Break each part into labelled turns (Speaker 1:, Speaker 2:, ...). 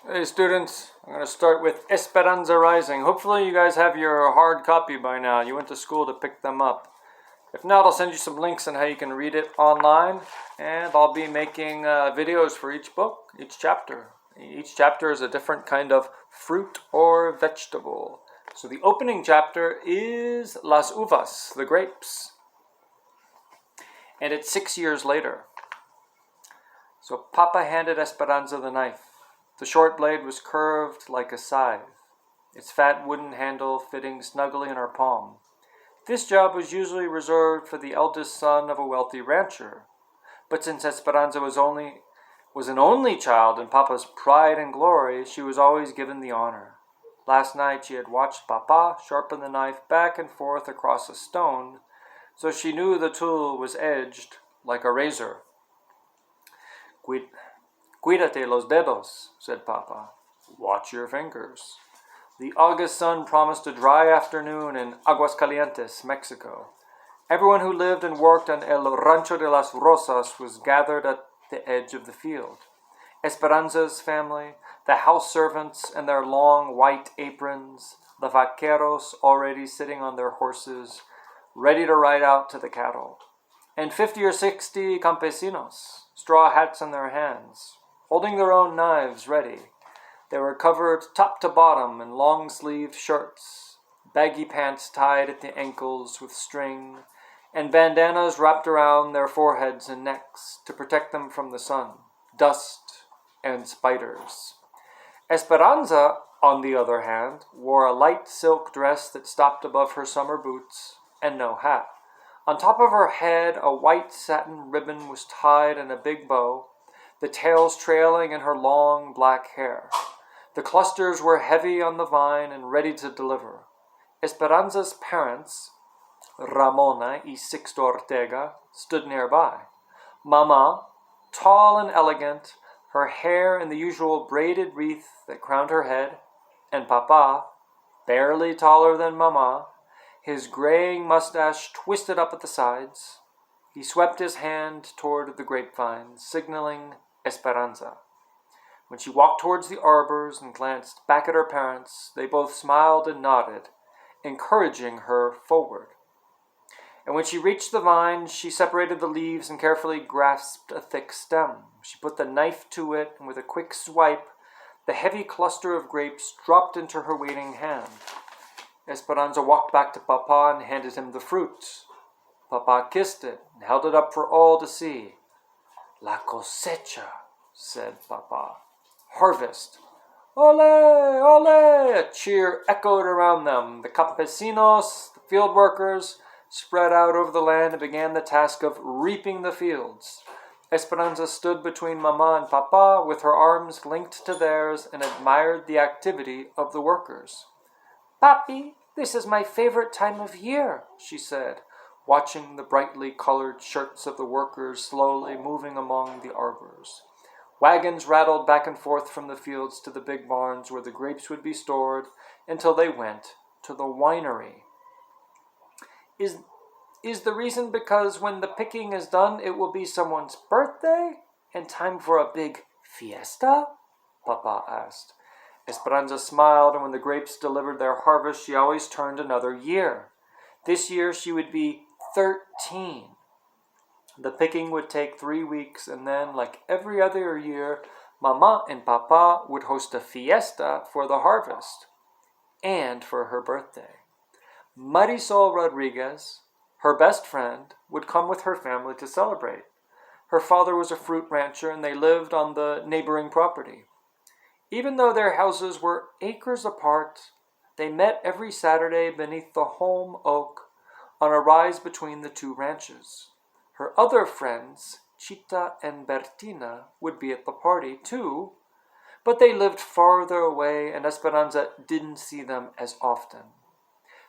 Speaker 1: Hey students, I'm going to start with Esperanza Rising. Hopefully you guys have your hard copy by now. You went to school to pick them up. If not, I'll send you some links on how you can read it online. And I'll be making videos for each book, each chapter. Each chapter is a different kind of fruit or vegetable. So the opening chapter is Las Uvas, the grapes. And it's 6 years later. So Papa handed Esperanza the knife. The short blade was curved like a scythe, its fat wooden handle fitting snugly in her palm. This job was usually reserved for the eldest son of a wealthy rancher, but since Esperanza was an only child and Papa's pride and glory, she was always given the honor. Last night she had watched Papa sharpen the knife back and forth across a stone, so she knew the tool was edged like a razor. Cuídate los dedos, said Papa. Watch your fingers. The August sun promised a dry afternoon in Aguascalientes, Mexico. Everyone who lived and worked on El Rancho de las Rosas was gathered at the edge of the field. Esperanza's family, the house servants in their long white aprons, the vaqueros already sitting on their horses, ready to ride out to the cattle, and 50 or 60 campesinos, straw hats in their hands, holding their own knives ready. They were covered top to bottom in long-sleeved shirts, baggy pants tied at the ankles with string, and bandanas wrapped around their foreheads and necks to protect them from the sun, dust, and spiders. Esperanza, on the other hand, wore a light silk dress that stopped above her summer boots, and no hat. On top of her head, a white satin ribbon was tied in a big bow, the tails trailing in her long black hair. The clusters were heavy on the vine and ready to deliver. Esperanza's parents, Ramona y Sixto Ortega, stood nearby. Mama, tall and elegant, her hair in the usual braided wreath that crowned her head, and Papa, barely taller than Mama, his graying mustache twisted up at the sides. He swept his hand toward the grapevine, signaling Esperanza. When she walked towards the arbors and glanced back at her parents, they both smiled and nodded, encouraging her forward. And when she reached the vine, she separated the leaves and carefully grasped a thick stem. She put the knife to it, and with a quick swipe, the heavy cluster of grapes dropped into her waiting hand. Esperanza walked back to Papa and handed him the fruit. Papa kissed it and held it up for all to see. La cosecha, said Papa. Harvest. Ole, ole! A cheer echoed around them. The campesinos, the field workers, spread out over the land and began the task of reaping the fields. Esperanza stood between Mama and Papa with her arms linked to theirs and admired the activity of the workers. Papi, this is my favorite time of year, she said, watching the brightly colored shirts of the workers slowly moving among the arbors. Wagons rattled back and forth from the fields to the big barns where the grapes would be stored until they went to the winery. Is the reason because when the picking is done, it will be someone's birthday and time for a big fiesta? Papa asked. Esperanza smiled, and when the grapes delivered their harvest, she always turned another year. This year she would be 13. The picking would take 3 weeks, and then, like every other year, Mama and Papa would host a fiesta for the harvest and for her birthday. Marisol Rodriguez, her best friend, would come with her family to celebrate. Her father was a fruit rancher, and they lived on the neighboring property. Even though their houses were acres apart, they met every Saturday beneath the holm oak on a rise between the two ranches. Her other friends, Chita and Bertina, would be at the party too, but they lived farther away and Esperanza didn't see them as often.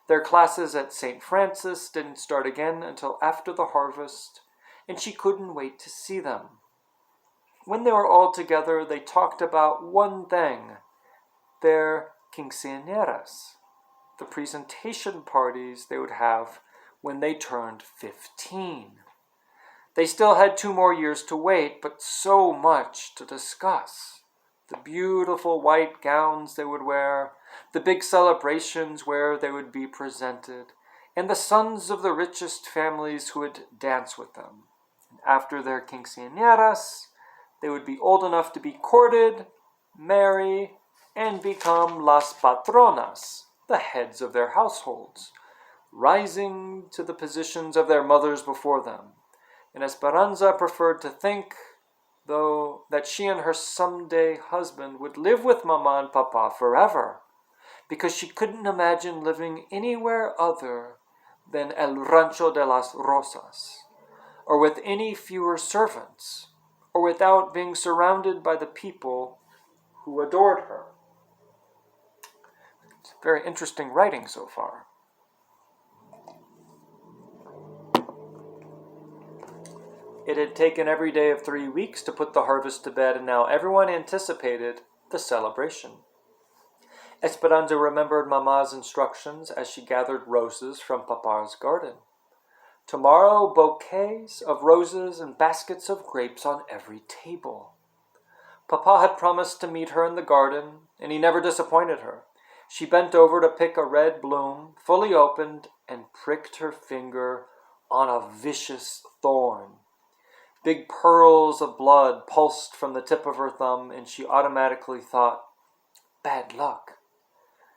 Speaker 1: Their classes at St. Francis didn't start again until after the harvest, and she couldn't wait to see them. When they were all together, they talked about one thing, their quinceañeras, the presentation parties they would have when they turned 15. They still had 2 more years to wait, but so much to discuss. the beautiful white gowns they would wear, the big celebrations where they would be presented, and the sons of the richest families who would dance with them. And after their quinceañeras, they would be old enough to be courted, marry, and become las patronas, the heads of their households, rising to the positions of their mothers before them. And Esperanza preferred to think, though, that she and her someday husband would live with Mama and Papa forever, because she couldn't imagine living anywhere other than El Rancho de las Rosas, or with any fewer servants, or without being surrounded by the people who adored her. It's very interesting writing so far. It had taken every day of 3 weeks to put the harvest to bed, and now everyone anticipated the celebration. Esperanza remembered Mama's instructions as she gathered roses from Papa's garden. Tomorrow, bouquets of roses and baskets of grapes on every table. Papa had promised to meet her in the garden, and he never disappointed her. She bent over to pick a red bloom, fully opened, and pricked her finger on a vicious thorn. Big pearls of blood pulsed from the tip of her thumb, and she automatically thought, bad luck.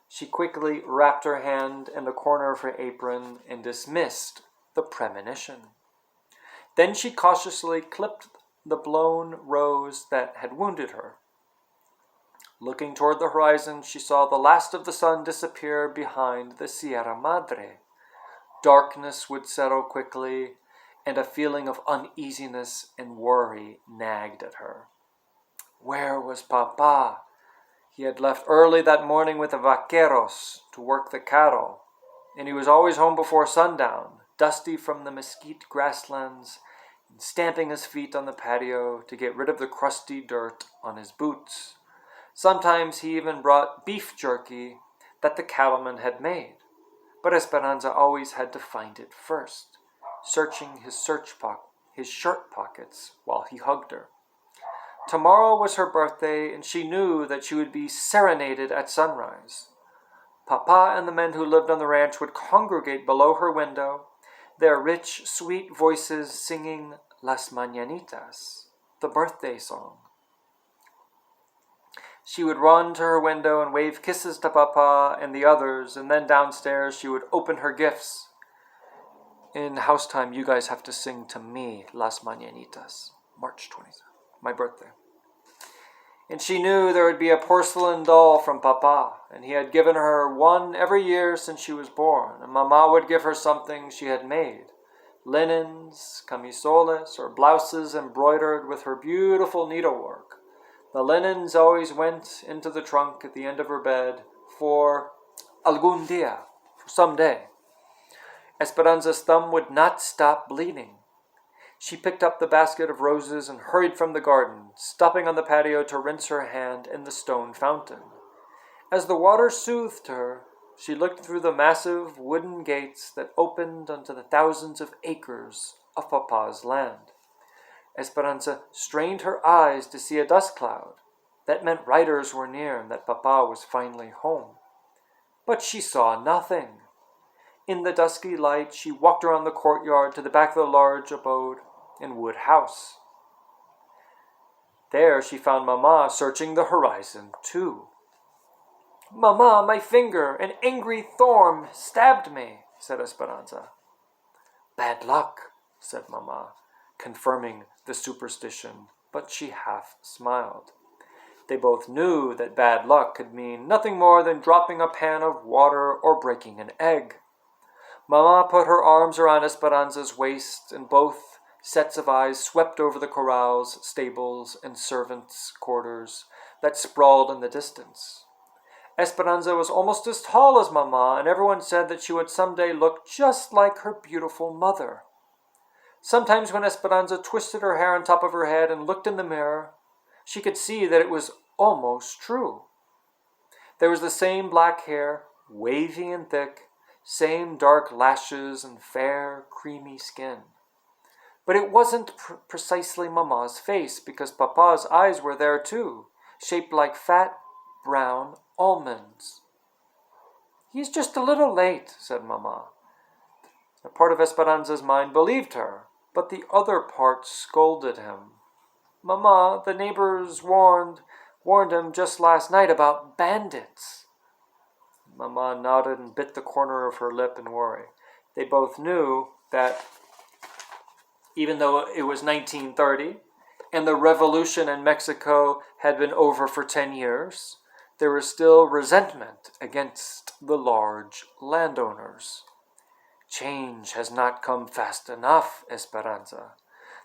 Speaker 1: She quickly wrapped her hand in the corner of her apron and dismissed the premonition. Then she cautiously clipped the blown rose that had wounded her. Looking toward the horizon, she saw the last of the sun disappear behind the Sierra Madre. Darkness would settle quickly, and a feeling of uneasiness and worry nagged at her. Where was Papa? He had left early that morning with the vaqueros to work the cattle, and he was always home before sundown, dusty from the mesquite grasslands, and stamping his feet on the patio to get rid of the crusty dirt on his boots. Sometimes he even brought beef jerky that the cattleman had made, but Esperanza always had to find it first, searching his shirt pockets while he hugged her. Tomorrow was her birthday, and she knew that she would be serenaded at sunrise. Papa and the men who lived on the ranch would congregate below her window, their rich, sweet voices singing Las Mañanitas, the birthday song. She would run to her window and wave kisses to Papa and the others, and then downstairs she would open her gifts. In house time, you guys have to sing to me Las Mañanitas, March 27th, my birthday. And she knew there would be a porcelain doll from Papa, and he had given her one every year since she was born, and Mama would give her something she had made, linens, camisoles, or blouses embroidered with her beautiful needlework. The linens always went into the trunk at the end of her bed for algún día, for some day. Esperanza's thumb would not stop bleeding. She picked up the basket of roses and hurried from the garden, stopping on the patio to rinse her hand in the stone fountain. As the water soothed her, she looked through the massive wooden gates that opened onto the thousands of acres of Papa's land. Esperanza strained her eyes to see a dust cloud. That meant riders were near and that Papa was finally home. But she saw nothing. In the dusky light, she walked around the courtyard to the back of the large abode and wood house. There she found Mama searching the horizon too. Mama, my finger, an angry thorn stabbed me, said Esperanza. Bad luck, said Mama, confirming the superstition, but she half smiled. They both knew that bad luck could mean nothing more than dropping a pan of water or breaking an egg. Mama put her arms around Esperanza's waist, and both sets of eyes swept over the corrals, stables, and servants' quarters that sprawled in the distance. Esperanza was almost as tall as Mama, and everyone said that she would someday look just like her beautiful mother. Sometimes when Esperanza twisted her hair on top of her head and looked in the mirror, she could see that it was almost true. There was the same black hair, wavy and thick, same dark lashes and fair, creamy skin. But it wasn't precisely Mama's face, because Papa's eyes were there too, shaped like fat, brown almonds. He's just a little late, said Mamma. A part of Esperanza's mind believed her, but the other part scolded him. Mamma, the neighbors warned him just last night about bandits. Mamma nodded and bit the corner of her lip in worry. They both knew that even though it was 1930 and the revolution in Mexico had been over for 10 years, there was still resentment against the large landowners. Change has not come fast enough, Esperanza.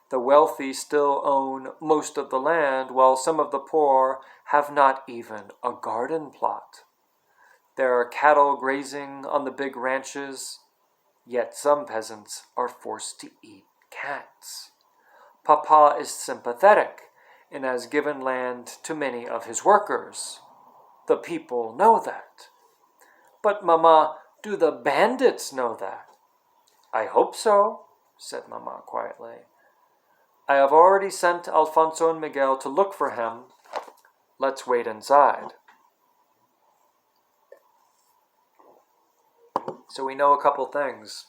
Speaker 1: The wealthy still own most of the land, while some of the poor have not even a garden plot. There are cattle grazing on the big ranches, yet some peasants are forced to eat cats. Papa is sympathetic and has given land to many of his workers. The people know that. But, Mama, do the bandits know that? I hope so, said Mama quietly. I have already sent Alfonso and Miguel to look for him. Let's wait inside. So we know a couple things.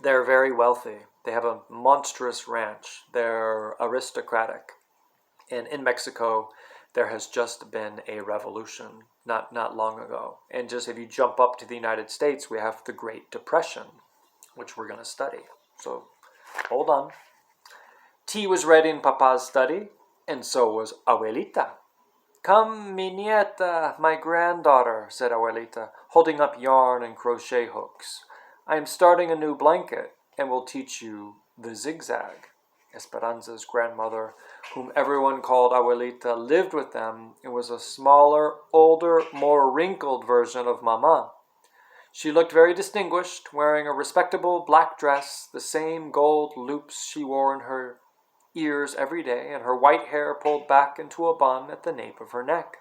Speaker 1: They're very wealthy. They have a monstrous ranch. They're aristocratic. And in Mexico, there has just been a revolution not long ago. And just if you jump up to the United States, we have the Great Depression, which we're going to study. So hold on. Tea was ready in Papa's study, and so was Abuelita. Come, mi nieta, my granddaughter, said Abuelita, holding up yarn and crochet hooks. I am starting a new blanket, and will teach you the zigzag. Esperanza's grandmother, whom everyone called Abuelita, lived with them and was a smaller, older, more wrinkled version of Mama. She looked very distinguished, wearing a respectable black dress, the same gold loops she wore in her ears every day, and her white hair pulled back into a bun at the nape of her neck.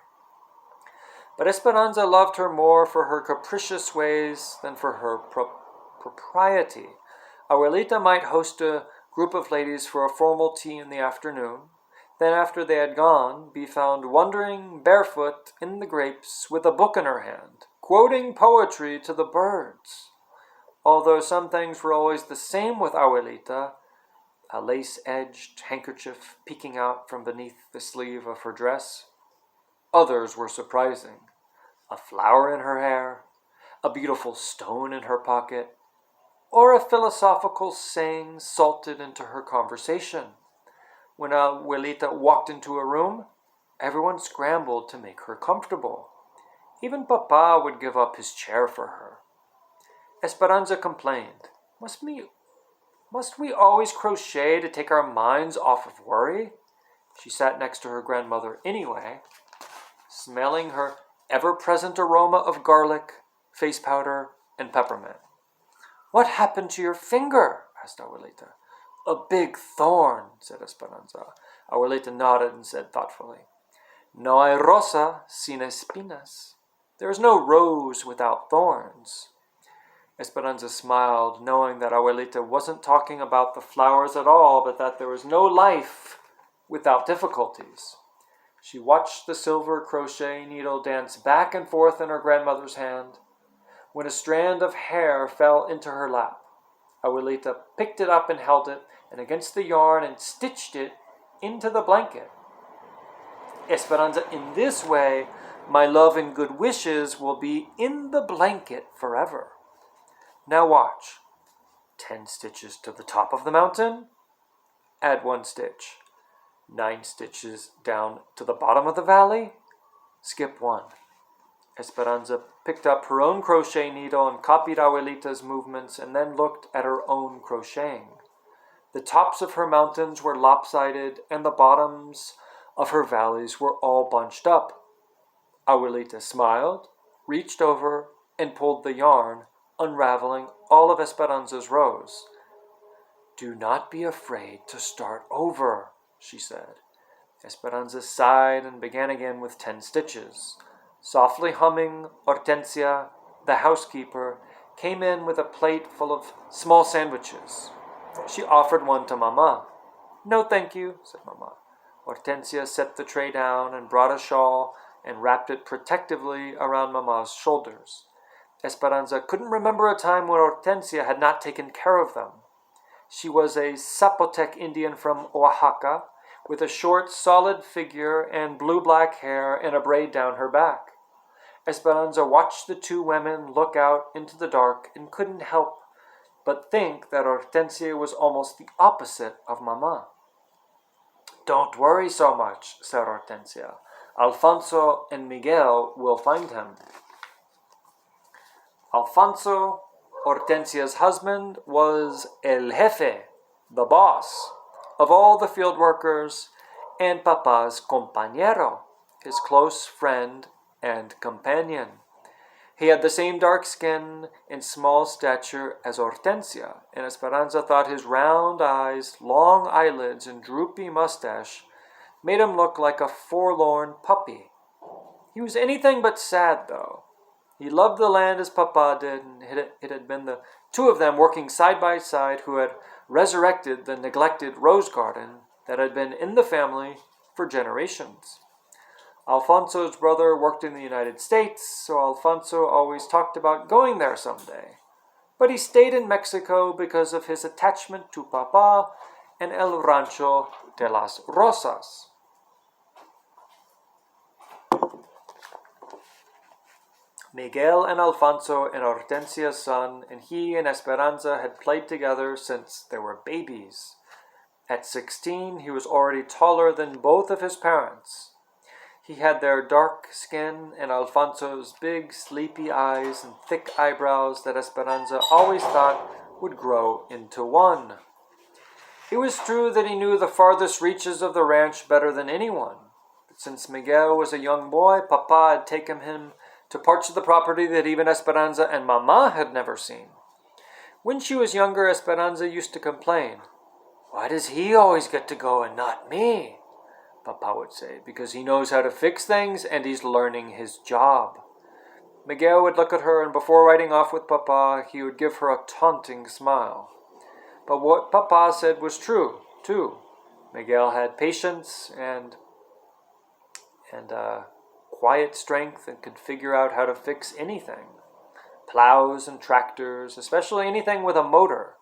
Speaker 1: But Esperanza loved her more for her capricious ways than for her propriety. Abuelita might host a group of ladies for a formal tea in the afternoon, then after they had gone, be found wandering barefoot in the grapes with a book in her hand, quoting poetry to the birds. Although some things were always the same with Abuelita, a lace-edged handkerchief peeking out from beneath the sleeve of her dress, others were surprising. A flower in her hair, a beautiful stone in her pocket, or a philosophical saying salted into her conversation. When Abuelita walked into a room, everyone scrambled to make her comfortable. Even Papa would give up his chair for her. Esperanza complained, Must we always crochet to take our minds off of worry? She sat next to her grandmother anyway, smelling her ever-present aroma of garlic, face powder, and peppermint. What happened to your finger? Asked Abuelita. A big thorn, said Esperanza. Abuelita nodded and said thoughtfully, No hay rosa sin espinas. There is no rose without thorns. Esperanza smiled, knowing that Abuelita wasn't talking about the flowers at all, but that there was no life without difficulties. She watched the silver crochet needle dance back and forth in her grandmother's hand. When a strand of hair fell into her lap, Abuelita picked it up and held it, and against the yarn and stitched it into the blanket. Esperanza, in this way, my love and good wishes will be in the blanket forever. Now watch. 10 stitches to the top of the mountain, add 1 stitch. 9 stitches down to the bottom of the valley, skip 1. Esperanza picked up her own crochet needle and copied Abuelita's movements and then looked at her own crocheting. The tops of her mountains were lopsided and the bottoms of her valleys were all bunched up. Abuelita smiled, reached over, and pulled the yarn, unraveling all of Esperanza's rows. Do not be afraid to start over, she said. Esperanza sighed and began again with 10 stitches. Softly humming, Hortensia, the housekeeper, came in with a plate full of small sandwiches. She offered one to Mama. No, thank you, said Mama. Hortensia set the tray down and brought a shawl and wrapped it protectively around Mama's shoulders. Esperanza couldn't remember a time when Hortensia had not taken care of them. She was a Zapotec Indian from Oaxaca, with a short, solid figure and blue-black hair and a braid down her back. Esperanza watched the two women look out into the dark and couldn't help but think that Hortensia was almost the opposite of Mama. "Don't worry so much," said Hortensia. "Alfonso and Miguel will find him." Alfonso, Hortensia's husband, was el jefe, the boss, of all the field workers, and Papa's compañero, his close friend and companion. He had the same dark skin and small stature as Hortensia, and Esperanza thought his round eyes, long eyelids, and droopy mustache made him look like a forlorn puppy. He was anything but sad, though. He loved the land as Papa did, and it had been the two of them working side by side who had resurrected the neglected rose garden that had been in the family for generations. Alfonso's brother worked in the United States, so Alfonso always talked about going there someday. But he stayed in Mexico because of his attachment to Papa and El Rancho de las Rosas. Miguel and Alfonso and Hortensia's son, and he and Esperanza had played together since they were babies. At 16, he was already taller than both of his parents. He had their dark skin and Alfonso's big, sleepy eyes and thick eyebrows that Esperanza always thought would grow into one. It was true that he knew the farthest reaches of the ranch better than anyone. But since Miguel was a young boy, Papa had taken him to parts of the property that even Esperanza and Mama had never seen. When she was younger, Esperanza used to complain, "Why does he always get to go and not me?" Papa would say, "Because he knows how to fix things and he's learning his job." Miguel would look at her, and before riding off with Papa, he would give her a taunting smile. But what Papa said was true, too. Miguel had patience and quiet strength and could figure out how to fix anything. Plows and tractors, especially anything with a motor.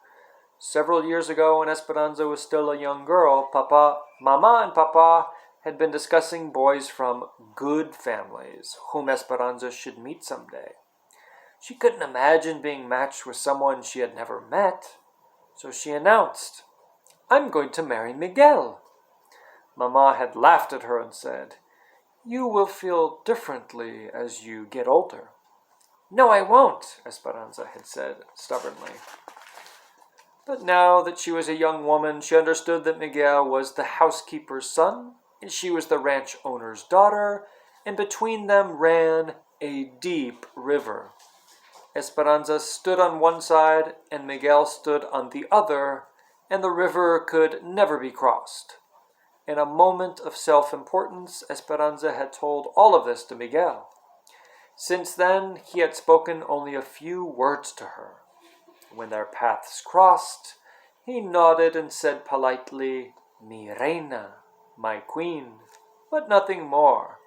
Speaker 1: Several years ago, when Esperanza was still a young girl, Mama and Papa had been discussing boys from good families, whom Esperanza should meet someday. She couldn't imagine being matched with someone she had never met, so she announced, "I'm going to marry Miguel." Mama had laughed at her and said, "You will feel differently as you get older." "No, I won't," Esperanza had said stubbornly. But now that she was a young woman, she understood that Miguel was the housekeeper's son, and she was the ranch owner's daughter, and between them ran a deep river. Esperanza stood on one side, and Miguel stood on the other, and the river could never be crossed. In a moment of self-importance, Esperanza had told all of this to Miguel. Since then, he had spoken only a few words to her. When their paths crossed, he nodded and said politely, "Mi reina," my queen, but nothing more.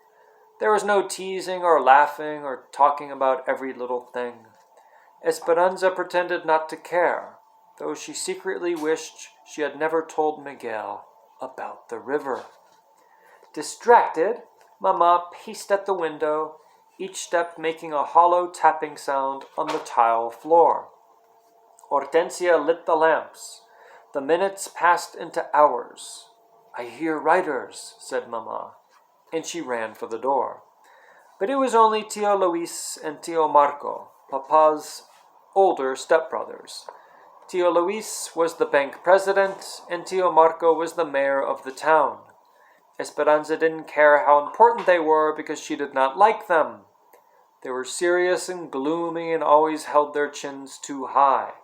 Speaker 1: There was no teasing or laughing or talking about every little thing. Esperanza pretended not to care, though she secretly wished she had never told Miguel about the river. Distracted, Mama paced at the window, each step making a hollow tapping sound on the tile floor. Hortensia lit the lamps. The minutes passed into hours. "I hear riders," said Mama, and she ran for the door. But it was only Tio Luis and Tio Marco, Papa's older stepbrothers. Tio Luis was the bank president, and Tio Marco was the mayor of the town. Esperanza didn't care how important they were because she did not like them. They were serious and gloomy and always held their chins too high.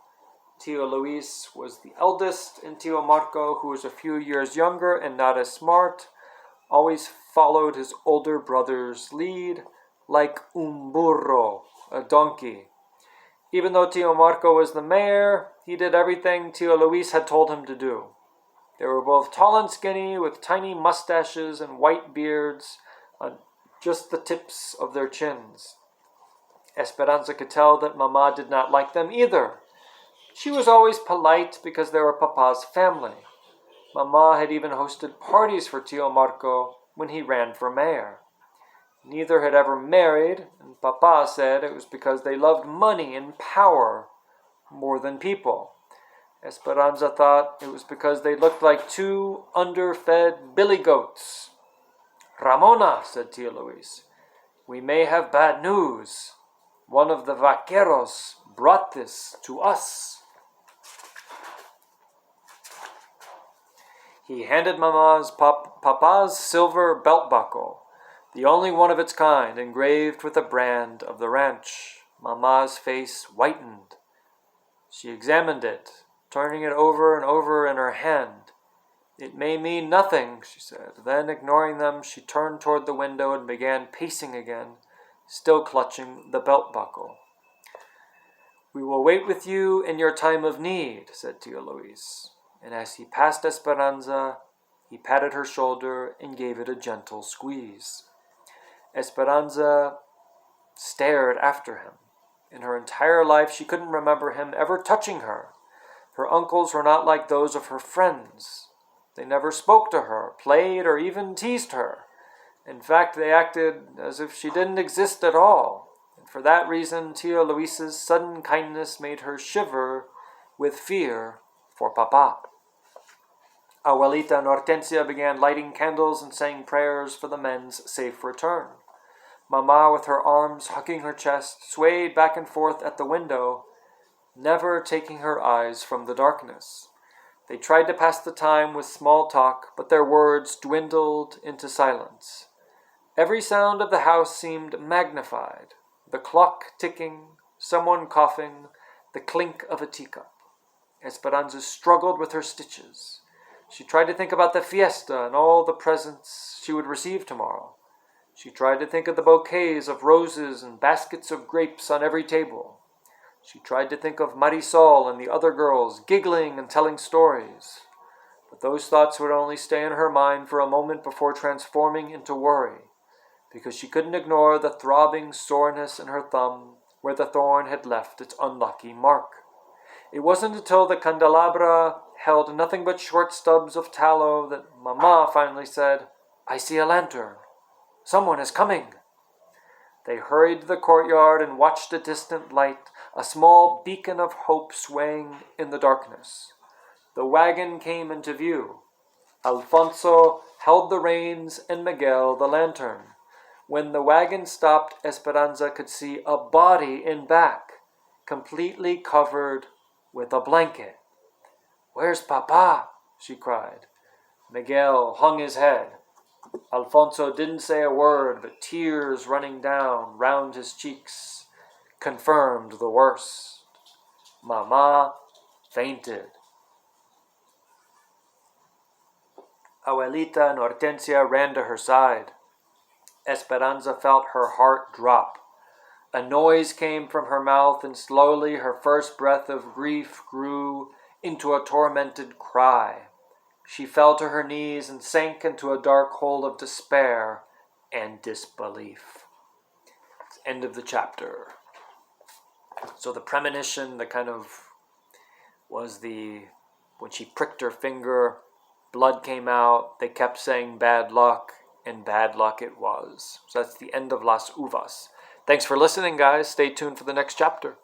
Speaker 1: Tio Luis was the eldest, and Tio Marco, who was a few years younger and not as smart, always followed his older brother's lead like un burro, a donkey. Even though Tio Marco was the mayor, he did everything Tio Luis had told him to do. They were both tall and skinny, with tiny mustaches and white beards on just the tips of their chins. Esperanza could tell that Mama did not like them either. She was always polite because they were Papa's family. Mama had even hosted parties for Tio Marco when he ran for mayor. Neither had ever married, and Papa said it was because they loved money and power more than people. Esperanza thought it was because they looked like two underfed billy goats. "Ramona," said Tia Luis, "we may have bad news. One of the vaqueros brought this to us." He handed Papa's silver belt buckle, the only one of its kind, engraved with the brand of the ranch. Mama's face whitened. She examined it, turning it over and over in her hand. "It may mean nothing," she said. Then, ignoring them, she turned toward the window and began pacing again, still clutching the belt buckle. "We will wait with you in your time of need," said Tio Luis. And as he passed Esperanza, he patted her shoulder and gave it a gentle squeeze. Esperanza stared after him. In her entire life, she couldn't remember him ever touching her. Her uncles were not like those of her friends. They never spoke to her, played, or even teased her. In fact, they acted as if she didn't exist at all. And for that reason, Tio Luis's sudden kindness made her shiver with fear for Papa. Abuelita and Hortensia began lighting candles and saying prayers for the men's safe return. Mama, with her arms hugging her chest, swayed back and forth at the window, never taking her eyes from the darkness. They tried to pass the time with small talk, but their words dwindled into silence. Every sound of the house seemed magnified. The clock ticking, someone coughing, the clink of a teacup. Esperanza struggled with her stitches. She tried to think about the fiesta and all the presents she would receive tomorrow. She tried to think of the bouquets of roses and baskets of grapes on every table. She tried to think of Marisol and the other girls giggling and telling stories. But those thoughts would only stay in her mind for a moment before transforming into worry, because she couldn't ignore the throbbing soreness in her thumb where the thorn had left its unlucky mark. It wasn't until the candelabra held nothing but short stubs of tallow that Mama finally said, "I see a lantern. Someone is coming." They hurried to the courtyard and watched a distant light, a small beacon of hope swaying in the darkness. The wagon came into view. Alfonso held the reins and Miguel the lantern. When the wagon stopped, Esperanza could see a body in back, completely covered with a blanket. "Where's Papa?" she cried. Miguel hung his head. Alfonso didn't say a word, but tears running down round his cheeks confirmed the worst. Mama fainted. Abuelita and Hortensia ran to her side. Esperanza felt her heart drop. A noise came from her mouth, and slowly her first breath of grief grew into a tormented cry. She fell to her knees and sank into a dark hole of despair and disbelief. It's the end of the chapter. So the premonition that kind of was when she pricked her finger, blood came out, they kept saying bad luck, and bad luck it was. So that's the end of Las Uvas. Thanks for listening, guys. Stay tuned for the next chapter.